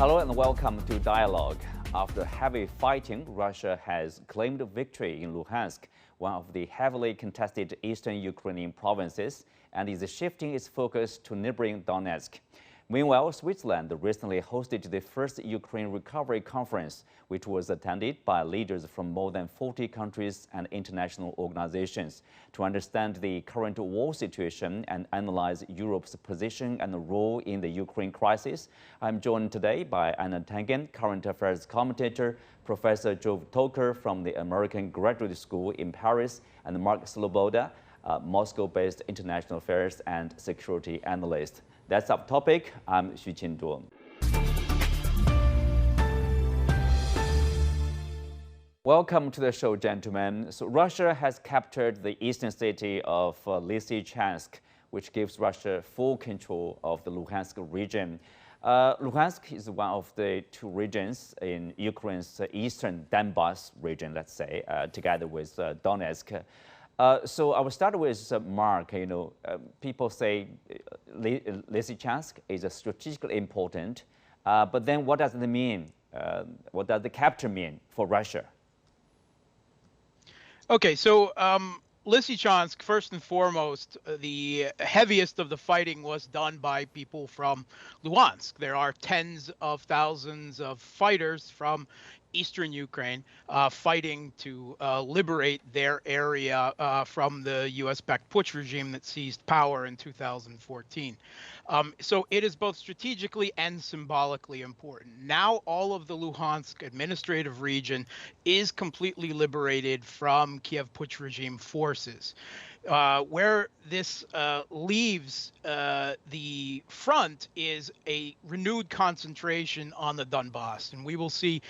Hello and welcome to Dialogue. After heavy fighting, Russia has claimed victory in Luhansk, one of the heavily contested eastern Ukrainian provinces, and is shifting its focus to neighboring Donetsk. Meanwhile, Switzerland recently hosted the first Ukraine Recovery Conference, which was attended by leaders from more than 40 countries and international organizations. To understand the current war situation and analyze Europe's position and role in the Ukraine crisis, I'm joined today by Einar Tangen, current affairs commentator, Professor Joav Toker from the American Graduate School in Paris, and Mark Sleboda, Moscow-based international affairs and security analyst. That's our topic. I'm Xu Qinduo. Welcome to the show, gentlemen. So Russia has captured the eastern city of Lysychansk, which gives Russia full control of the Luhansk region. Luhansk is one of the two regions in Ukraine's eastern Donbas region, let's say, together with Donetsk. So I will start with Mark. People say Lysychansk is strategically important, but then what does it mean? What does the capture mean for Russia? Okay, so Lysychansk, first and foremost, the heaviest of the fighting was done by people from Luhansk. There are tens of thousands of fighters from eastern Ukraine fighting to liberate their area from the US-backed putsch regime that seized power in 2014. So it is both strategically and symbolically important. Now all of the Luhansk administrative region is completely liberated from Kiev putsch regime forces. Where this leaves the front is a renewed concentration on the Donbass. And we will see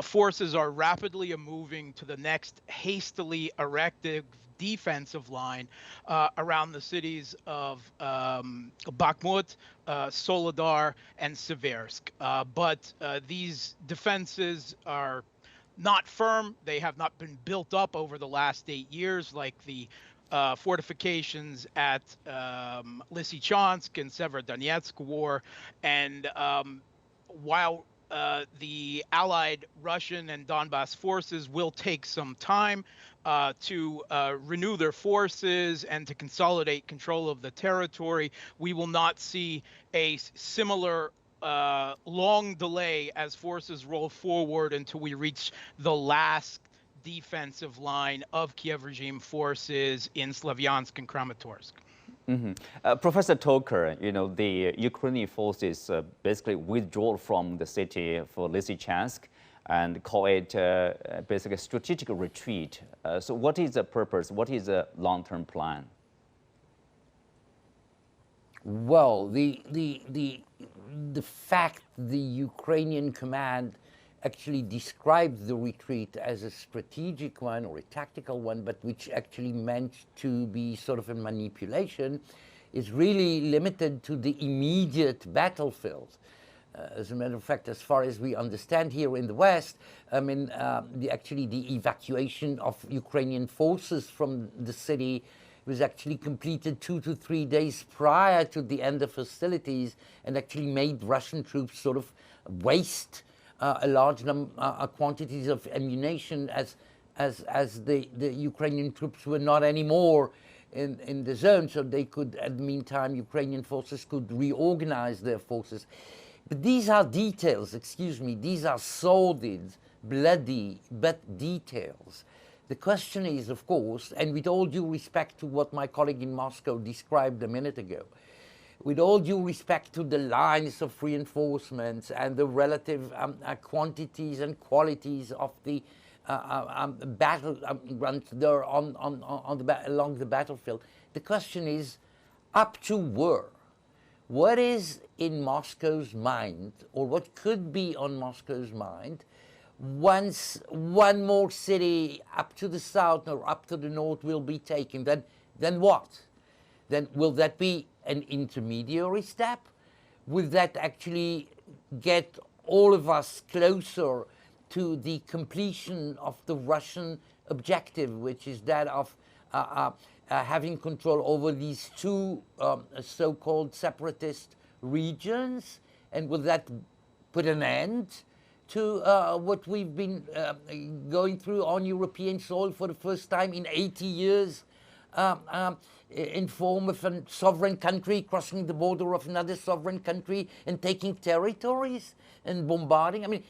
forces are rapidly moving to the next hastily erected defensive line around the cities of Bakhmut, Soledar, and Seversk. But these defenses are not firm. They have not been built up over the last 8 years like the fortifications at Lysychansk and Severodonetsk war. And while the allied Russian and Donbass forces will take some time to renew their forces and to consolidate control of the territory, we will not see a similar long delay as forces roll forward until we reach the last defensive line of Kiev regime forces in Slavyansk and Kramatorsk. Professor Toker, the Ukrainian forces basically withdraw from the city for Lysychansk and call it basically a strategic retreat. So what is the purpose? What is the long-term plan? Well, the fact the Ukrainian command actually described the retreat as a strategic one or a tactical one, but which actually meant to be sort of a manipulation, is really limited to the immediate battlefield. As a matter of fact, as far as we understand here in the West, I mean, the evacuation of Ukrainian forces from the city was actually completed 2 to 3 days prior to the end of hostilities, and actually made Russian troops sort of waste a large quantities of ammunition as the Ukrainian troops were not anymore in the zone, so they could, at the meantime, Ukrainian forces could reorganize their forces. But these are details, excuse me, these are sordid, bloody, but details. The question is, of course, and with all due respect to what my colleague in Moscow described a minute ago, with all due respect to the lines of reinforcements and the relative quantities and qualities of the battle runs there along the battlefield, the question is, up to where? What is in Moscow's mind, or what could be on Moscow's mind, once one more city up to the south or up to the north will be taken? Then what? Then will that be an intermediary step? Will that actually get all of us closer to the completion of the Russian objective, which is that of having control over these two so-called separatist regions? And will that put an end to what we've been going through on European soil for the first time in 80 years, in form of a sovereign country crossing the border of another sovereign country and taking territories and bombarding? I mean,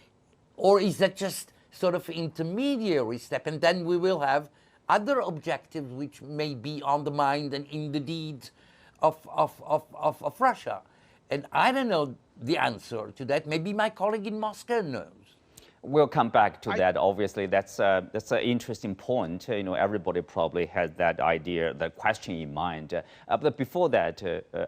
or is that just sort of intermediary step, and then we will have other objectives which may be on the mind and in the deeds of Russia? And I don't know the answer to that. Maybe my colleague in Moscow knows. We'll come back to that. Obviously, that's an interesting point. Everybody probably has that idea, that question in mind. But before that,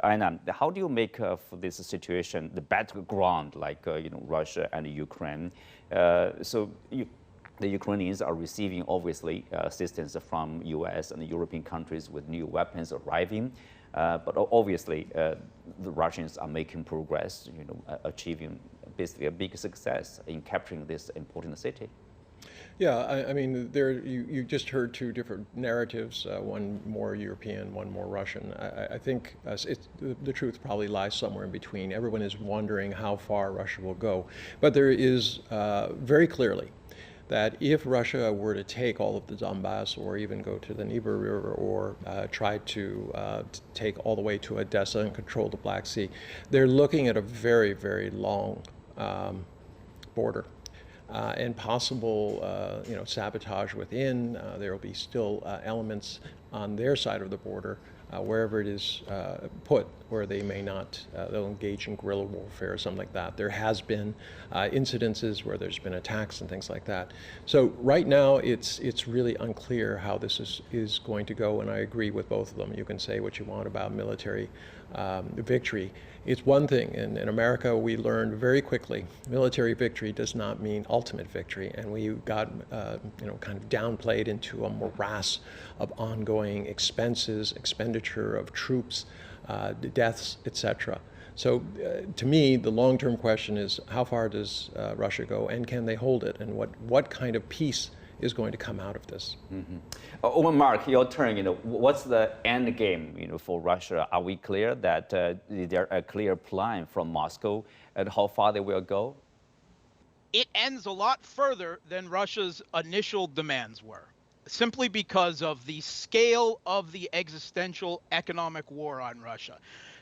Einar, how do you make of this situation, the battleground like Russia and Ukraine? The Ukrainians are receiving obviously assistance from U.S. and European countries with new weapons arriving. But obviously, the Russians are making progress, achieving basically a big success in capturing this important city. Yeah, I mean, you just heard two different narratives, one more European, one more Russian. I think the truth probably lies somewhere in between. Everyone is wondering how far Russia will go. But there is very clearly that if Russia were to take all of the Donbass or even go to the Dnieper River or try to take all the way to Odessa and control the Black Sea, they're looking at a very, very long border and possible sabotage within. There will be still elements on their side of the border wherever it is put, where they may not, they'll engage in guerrilla warfare or something like that. There has been incidences where there's been attacks and things like that. So right now it's really unclear how this is going to go, and I agree with both of them. You can say what you want about military victory. It's one thing. In America, we learned very quickly, military victory does not mean ultimate victory, and we got kind of downplayed into a morass of ongoing expenses, expenditure of troops, deaths, etc. So to me, the long-term question is how far does Russia go, and can they hold it, and what kind of peace is going to come out of this? Mm-hmm. Mark, your turn. What's the end game? For Russia, are we clear that there a clear plan from Moscow and how far they will go? It ends a lot further than Russia's initial demands were, simply because of the scale of the existential economic war on Russia.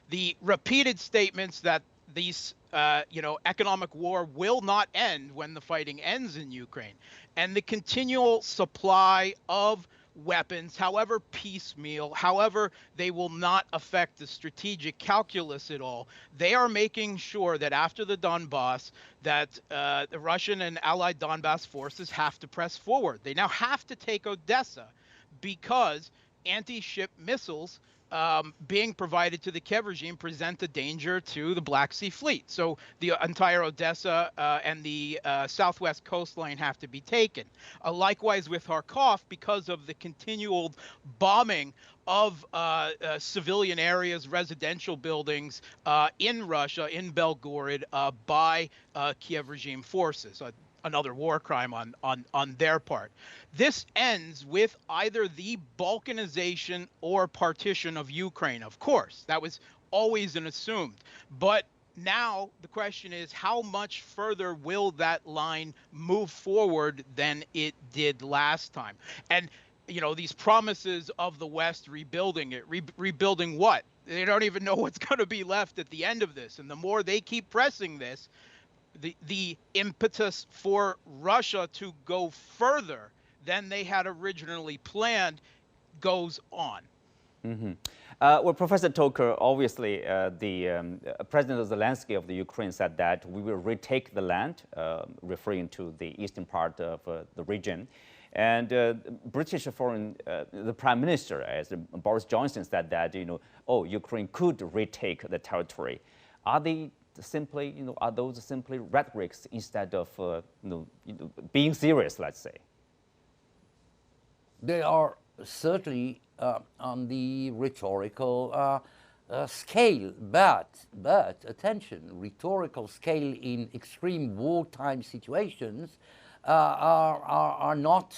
The repeated statements that these economic war will not end when the fighting ends in Ukraine, and the continual supply of weapons, however piecemeal, however they will not affect the strategic calculus at all. They are making sure that after the Donbass, that the Russian and allied Donbass forces have to press forward. They now have to take Odessa because anti-ship missiles being provided to the Kiev regime present a danger to the Black Sea Fleet. So the entire Odessa and the southwest coastline have to be taken. Likewise with Kharkov, because of the continual bombing of civilian areas, residential buildings in Russia, in Belgorod, by Kiev regime forces. Another war crime on their part. This ends with either the balkanization or partition of Ukraine. Of course, that was always an assumed. But now the question is, how much further will that line move forward than it did last time? And these promises of the West rebuilding it, rebuilding what? They don't even know what's going to be left at the end of this. And the more they keep pressing this, the impetus for Russia to go further than they had originally planned goes on. Mm-hmm. Well, Professor Toker, obviously the President Zelensky of the Ukraine said that we will retake the land, referring to the eastern part of the region. And British the Prime Minister, as Boris Johnson, said that Ukraine could retake the territory. Are those simply rhetorics instead of being serious, let's say? They are certainly on the rhetorical scale, but attention, rhetorical scale in extreme wartime situations are not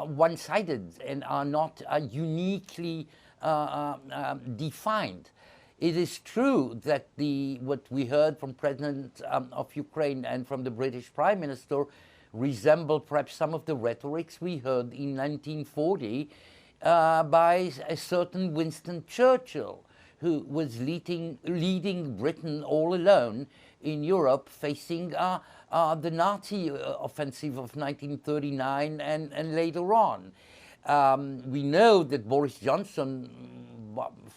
one-sided and are not uniquely defined. It is true that what we heard from President of Ukraine and from the British Prime Minister resemble perhaps some of the rhetorics we heard in 1940 by a certain Winston Churchill, who was leading Britain all alone in Europe, facing the Nazi offensive of 1939 and later on. We know that Boris Johnson,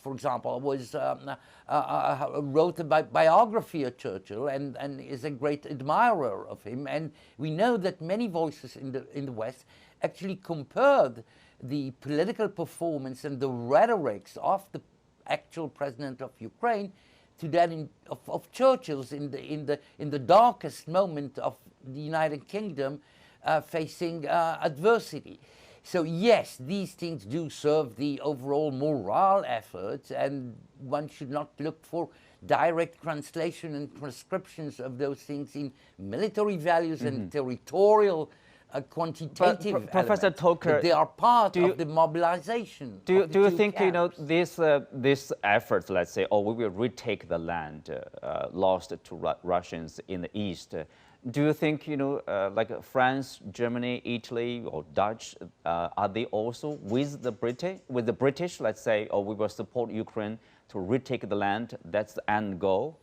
for example, wrote a biography of Churchill and is a great admirer of him. And we know that many voices in the West actually compared the political performance and the rhetorics of the actual president of Ukraine to that of Churchill's in the darkest moment of the United Kingdom facing adversity. So yes, these things do serve the overall morale efforts, and one should not look for direct translation and prescriptions of those things in military values and territorial quantitative Professor Toker, but they are part of the mobilization. Do you think this effort, let's say, we will retake the land lost to Russians in the east? Do you think like France, Germany, Italy, or Dutch are they also with the British? Let's say, we will support Ukraine to retake the land. That's the end goal.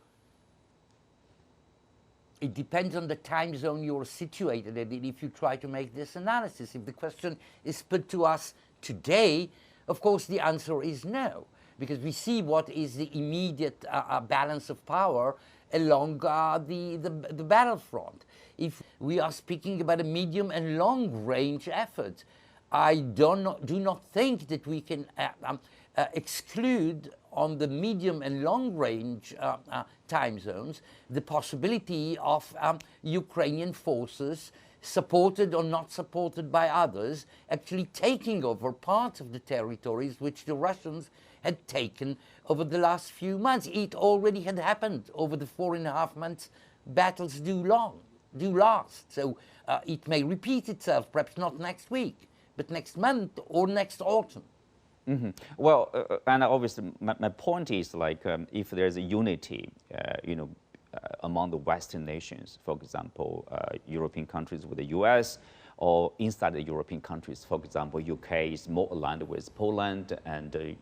It depends on the time zone you're situated in if you try to make this analysis. If the question is put to us today, of course the answer is no, because we see what is the immediate balance of power along the battlefront. If we are speaking about a medium and long range effort, I do not think that we can exclude on the medium and long range time zones the possibility of Ukrainian forces, supported or not supported by others, actually taking over parts of the territories which the Russians had taken over the last few months. It already had happened over the 4.5 months battles do last. So it may repeat itself, perhaps not next week, but next month or next autumn. Well, and obviously my point is like if there's a unity, among the Western nations, for example, European countries with the US, or inside the European countries, for example, UK is more aligned with Poland and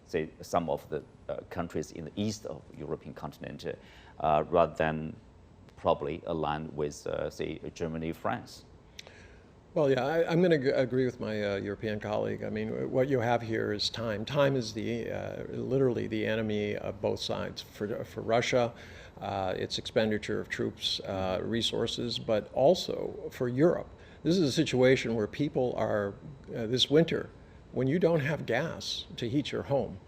say some of the countries in the east of the European continent, rather than probably aligned with, say, Germany, France. Well, yeah, I'm going to agree with my European colleague. I mean, what you have here is time. Time is literally the enemy of both sides. For Russia, its expenditure of troops, resources, but also for Europe. This is a situation where people are, this winter, when you don't have gas to heat your home,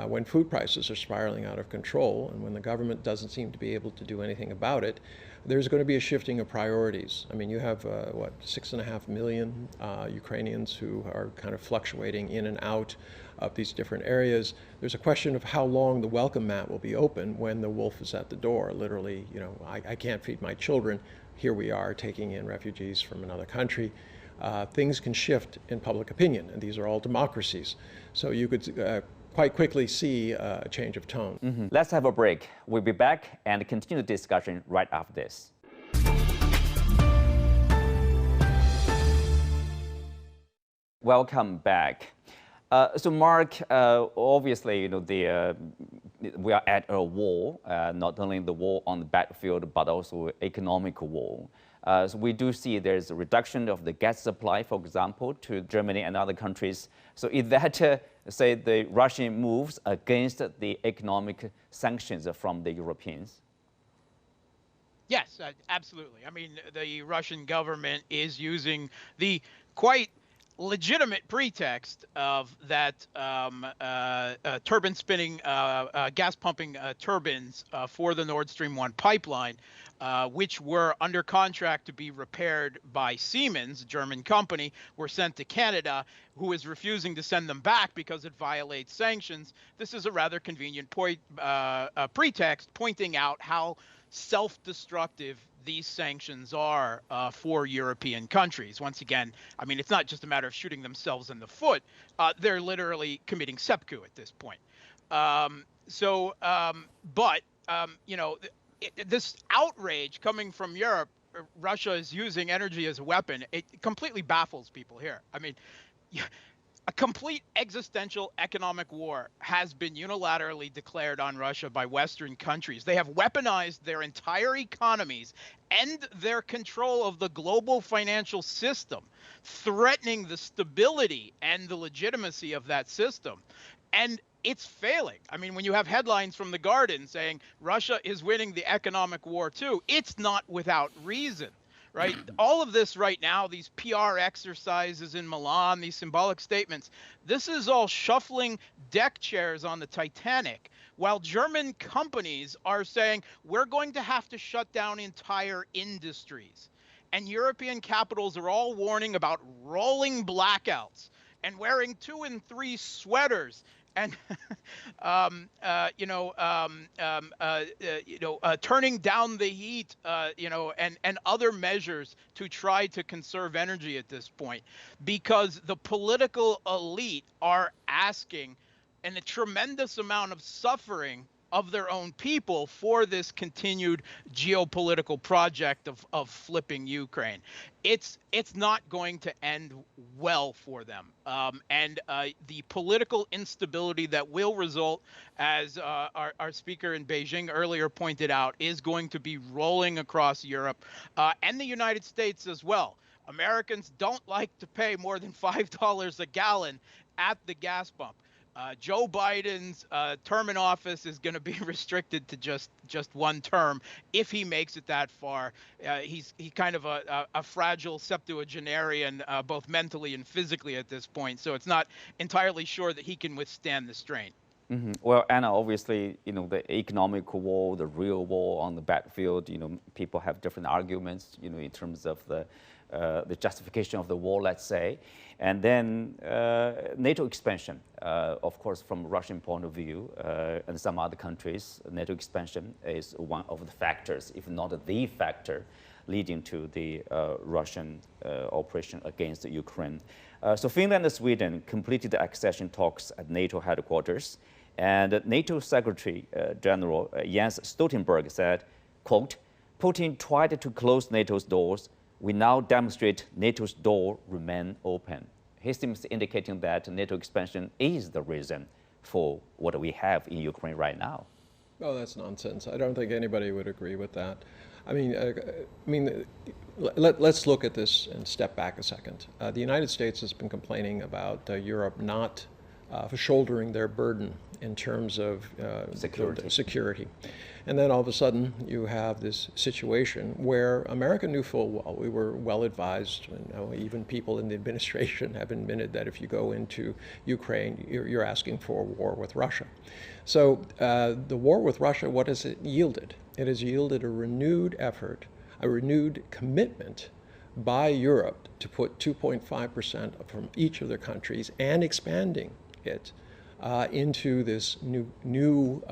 when food prices are spiraling out of control, and when the government doesn't seem to be able to do anything about it, there's going to be a shifting of priorities. I mean, you have, 6.5 million Ukrainians who are kind of fluctuating in and out of these different areas. There's a question of how long the welcome mat will be open when the wolf is at the door. Literally, I can't feed my children. Here we are taking in refugees from another country. Things can shift in public opinion, and these are all democracies. So you could quite quickly see a change of tone. Let's have a break. We'll be back and continue the discussion right after this. Welcome back. So Mark, obviously, we are at a war, not only the war on the battlefield, but also economic war. So we do see there's a reduction of the gas supply, for example, to Germany and other countries. So is that, say, the Russian moves against the economic sanctions from the Europeans? Yes, absolutely. I mean, the Russian government is using the quite legitimate pretext of that turbine spinning, gas pumping turbines for the Nord Stream 1 pipeline, which were under contract to be repaired by Siemens, a German company, were sent to Canada, who is refusing to send them back because it violates sanctions. This is a rather convenient pretext pointing out how self-destructive these sanctions are for European countries. Once again, I mean, it's not just a matter of shooting themselves in the foot. They're literally committing seppuku at this point. This outrage coming from Europe, Russia is using energy as a weapon. It completely baffles people here. I mean, a complete existential economic war has been unilaterally declared on Russia by Western countries. They have weaponized their entire economies and their control of the global financial system, threatening the stability and the legitimacy of that system. And it's failing. I mean, when you have headlines from The Guardian saying Russia is winning the economic war too, it's not without reason. Right? All of this right now, these PR exercises in Milan, these symbolic statements, this is all shuffling deck chairs on the Titanic, while German companies are saying we're going to have to shut down entire industries. And European capitals are all warning about rolling blackouts and wearing 2 and 3 sweaters and turning down the heat, and other measures to try to conserve energy at this point, because the political elite are asking, and a tremendous amount of suffering of their own people for this continued geopolitical project of flipping Ukraine. It's not going to end well for them. And the political instability that will result, as our speaker in Beijing earlier pointed out, is going to be rolling across Europe and the United States as well. Americans don't like to pay more than $5 a gallon at the gas pump. Joe Biden's term in office is going to be restricted to just 1 term if he makes it that far. He's kind of a fragile septuagenarian, both mentally and physically at this point. So it's not entirely sure that he can withstand the strain. Mm-hmm. Well, Anna, obviously, the economic war, the real war on the battlefield, people have different arguments, in terms of the justification of the war, let's say. And then NATO expansion, of course, from Russian point of view, and some other countries, NATO expansion is one of the factors, if not the factor, leading to the Russian operation against Ukraine. So Finland and Sweden completed the accession talks at NATO headquarters. And NATO Secretary General Jens Stoltenberg said, quote, Putin tried to close NATO's doors. We now demonstrate NATO's door remain open. He seems indicating that NATO expansion is the reason for what we have in Ukraine right now. Oh, that's nonsense. I don't think anybody would agree with that. Let's look at this and step back a second. The United States has been complaining about Europe not shouldering their burden in terms of security. And then all of a sudden you have this situation where America knew full well, we were well advised, and even people in the administration have admitted that if you go into Ukraine, you're asking for a war with Russia. So the war with Russia, what has it yielded? It has yielded a renewed effort, a renewed commitment by Europe to put 2.5% from each of their countries and expanding it into this new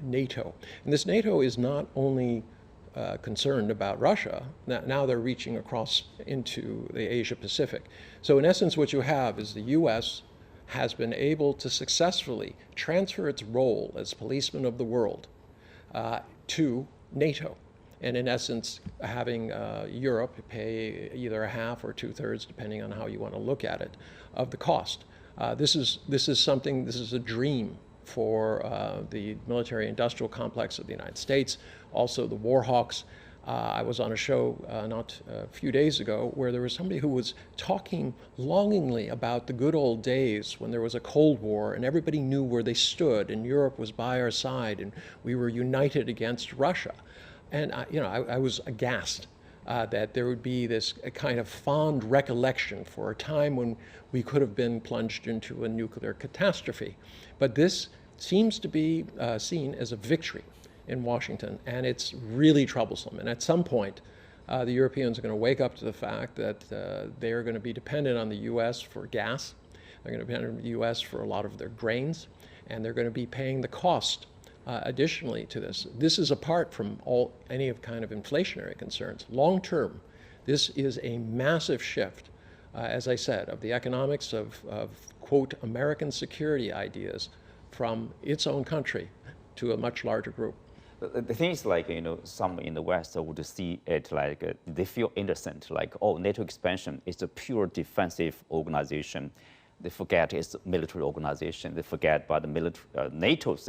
NATO. And this NATO is not only concerned about Russia, now they're reaching across into the Asia Pacific. So in essence, what you have is the US has been able to successfully transfer its role as policeman of the world to NATO. And in essence, having Europe pay either a half or 2/3, depending on how you want to look at it, of the cost. This is a dream for the military-industrial complex of the United States, also the war hawks. I was on a show not a few days ago where there was somebody who was talking longingly about the good old days when there was a Cold War and everybody knew where they stood and Europe was by our side and we were united against Russia. And I was aghast that there would be this kind of fond recollection for a time when we could have been plunged into a nuclear catastrophe. But this seems to be seen as a victory in Washington, and it's really troublesome. And at some point, the Europeans are going to wake up to the fact that they are going to be dependent on the U.S. for gas, they're going to depend on the U.S. for a lot of their grains, and they're going to be paying the cost additionally to this. This is apart from any kind of inflationary concerns. Long term, this is a massive shift, as I said, of the economics of quote, American security ideas from its own country to a much larger group. The thing is, like, some in the West would see it like they feel innocent, like, oh, NATO expansion is a pure defensive organization. They forget it's a military organization. They forget about the military NATO's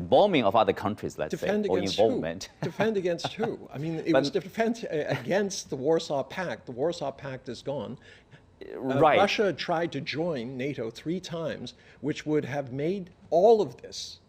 bombing of other countries, let's Defend say, or against involvement. Who? Defend against who? I mean, it was defense against the Warsaw Pact. The Warsaw Pact is gone. Right. Russia tried to join NATO 3 times, which would have made all of this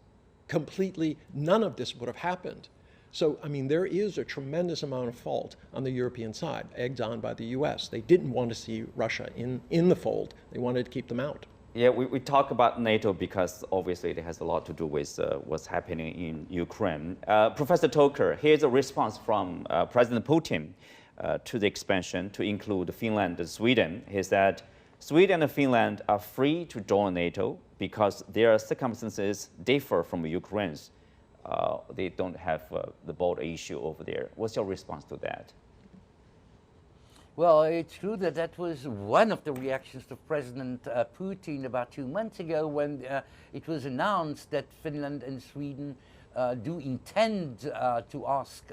completely, none of this would have happened. So, I mean, there is a tremendous amount of fault on the European side, egged on by the US. They didn't want to see Russia in the fold. They wanted to keep them out. Yeah, we talk about NATO because obviously it has a lot to do with what's happening in Ukraine. Professor Toker, here's a response from President Putin to the expansion to include Finland and Sweden. He said, Sweden and Finland are free to join NATO because their circumstances differ from Ukraine's. They don't have the border issue over there. What's your response to that? Well, it's true that that was one of the reactions to President Putin about 2 months ago when it was announced that Finland and Sweden do intend to ask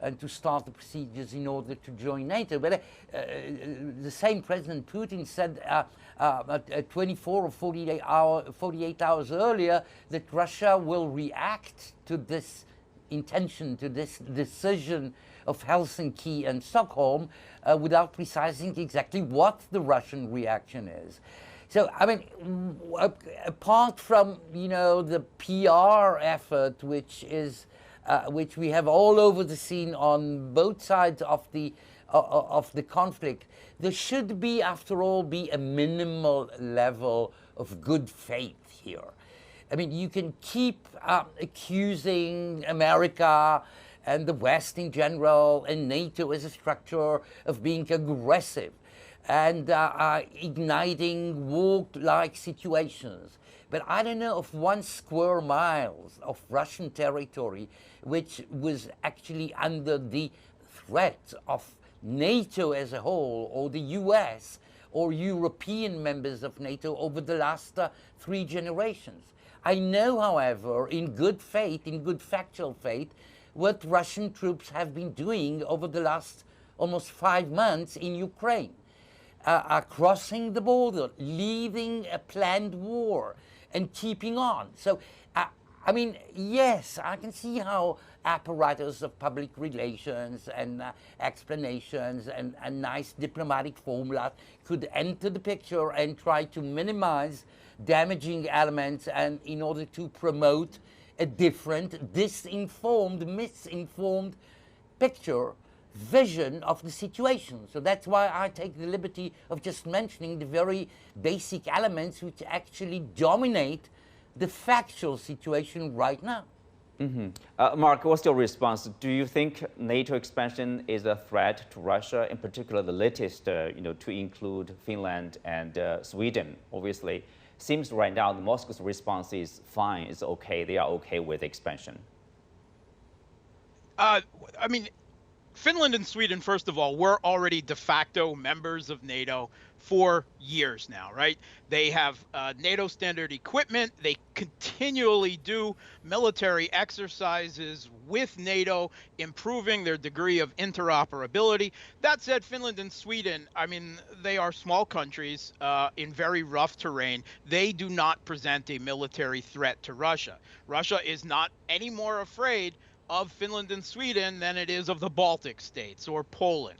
and to start the procedures in order to join NATO. But the same President Putin said 24 or 48 hours earlier that Russia will react to this intention, to this decision of Helsinki and Stockholm without precising exactly what the Russian reaction is. So, I mean, apart from, the PR effort, which we have all over the scene on both sides of the conflict, there should be, after all, a minimal level of good faith here. I mean, you can keep accusing America and the West in general and NATO as a structure of being aggressive and igniting war-like situations. But I don't know of 1 square mile of Russian territory which was actually under the threat of NATO as a whole, or the US, or European members of NATO over the last 3 generations. I know, however, in good faith, in good factual faith, what Russian troops have been doing over the last almost 5 months in Ukraine, crossing the border, leading a planned war, and keeping on. So, I mean, yes, I can see how apparatus of public relations and explanations and nice diplomatic formulas could enter the picture and try to minimize damaging elements, and in order to promote a different, misinformed picture, vision of the situation. So that's why I take the liberty of just mentioning the very basic elements which actually dominate the factual situation right now. Mm-hmm. Mark, what's your response? Do you think NATO expansion is a threat to Russia, in particular the latest, to include Finland and Sweden? Obviously, seems right now the Moscow's response is fine, it's okay, they are okay with expansion. I mean, Finland and Sweden, first of all, were already de facto members of NATO for years now, right? They have NATO standard equipment. They continually do military exercises with NATO, improving their degree of interoperability. That said, Finland and Sweden, I mean, they are small countries in very rough terrain. They do not present a military threat to Russia. Russia is not any more afraid of Finland and Sweden than it is of the Baltic states or Poland.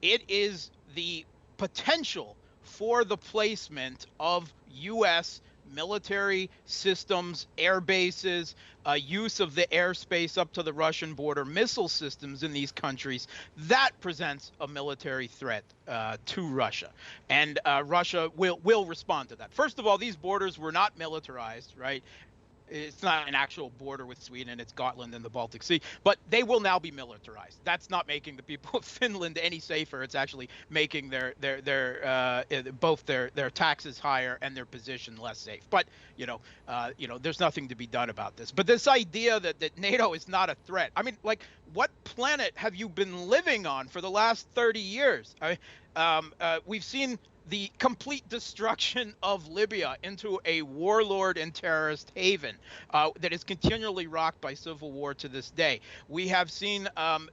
It is the potential for the placement of U.S. military systems, air bases, use of the airspace up to the Russian border, missile systems in these countries, that presents a military threat to Russia. And Russia will respond to that. First of all, these borders were not militarized, right? It's not an actual border with Sweden, it's Gotland and the Baltic Sea, but they will now be militarized. That's not making the people of Finland any safer. It's actually making both their taxes higher and their position less safe. But there's nothing to be done about this. But this idea that NATO is not a threat. I mean, like, what planet have you been living on for the last 30 years? We've seen the complete destruction of Libya into a warlord and terrorist haven that is continually rocked by civil war to this day. We have seen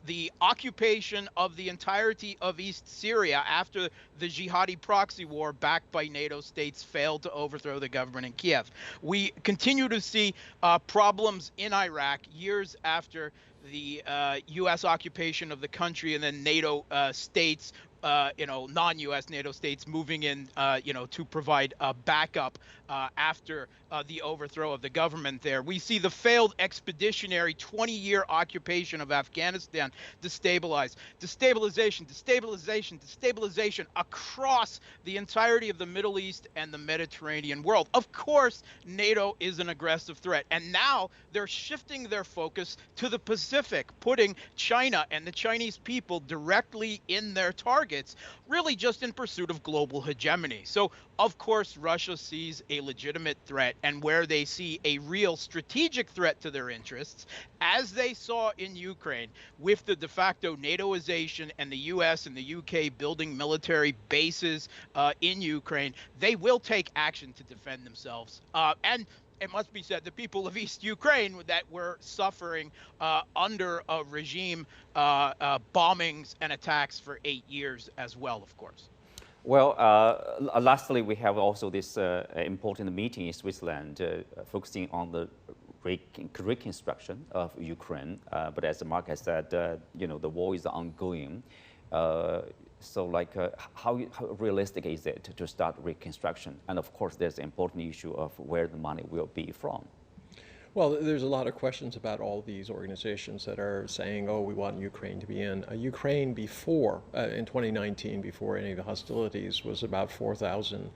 the occupation of the entirety of East Syria after the jihadi proxy war backed by NATO states failed to overthrow the government in Kiev. We continue to see problems in Iraq years after the U.S. occupation of the country, and then NATO states, non-U.S. NATO states moving in, to provide backup after the overthrow of the government there. We see the failed expeditionary 20-year occupation of Afghanistan destabilization across the entirety of the Middle East and the Mediterranean world. Of course, NATO is an aggressive threat, and now they're shifting their focus to the Pacific, putting China and the Chinese people directly in their targets, really just in pursuit of global hegemony. So, of course, Russia sees a legitimate threat, and where they see a real strategic threat to their interests, as they saw in Ukraine with the de facto NATOization and the US and the UK building military bases in Ukraine, they will take action to defend themselves. And it must be said, the people of East Ukraine that were suffering under a regime bombings and attacks for 8 years as well, of course. Well, lastly, we have also this important meeting in Switzerland focusing on the reconstruction of Ukraine. But as Mark has said, the war is ongoing. So, how realistic is it to start reconstruction? And of course, there's the important issue of where the money will be from. Well, there's a lot of questions about all these organizations that are saying, oh, we want Ukraine to be in. Ukraine before, in 2019, before any of the hostilities, was about 4,000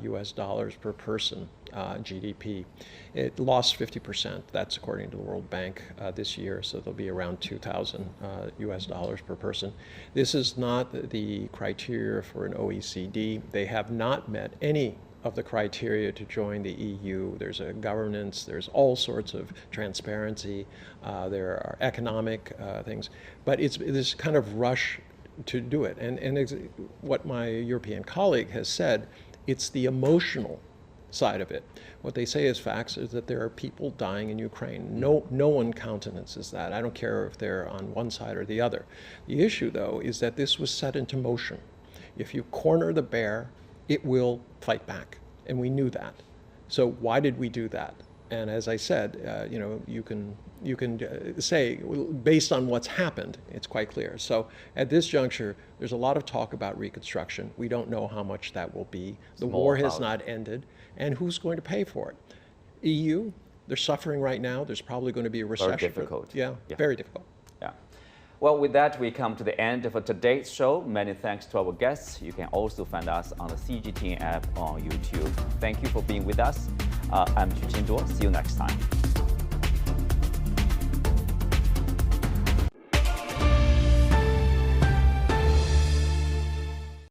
US dollars per person GDP. It lost 50%. That's according to the World Bank this year. So there'll be around 2,000 US dollars per person. This is not the criteria for an OECD. They have not met any of the criteria to join the EU. There's a governance, there's all sorts of transparency, there are economic things, but it's this kind of rush to do it. And what my European colleague has said, it's the emotional side of it. What they say as facts is that there are people dying in Ukraine. No one countenances that. I don't care if they're on one side or the other. The issue, though, is that this was set into motion. If you corner the bear, it will fight back, and we knew that. So why did we do that? And as I said, you can say, based on what's happened, it's quite clear. So at this juncture, there's a lot of talk about reconstruction. We don't know how much that will be. The war has not ended, and who's going to pay for it? EU, they're suffering right now. There's probably going to be a recession. Very difficult. Yeah, very difficult. Yeah. Well, with that, we come to the end of today's show. Many thanks to our guests. You can also find us on the CGTN app on YouTube. Thank you for being with us. I'm Chu Qinduo. See you next time.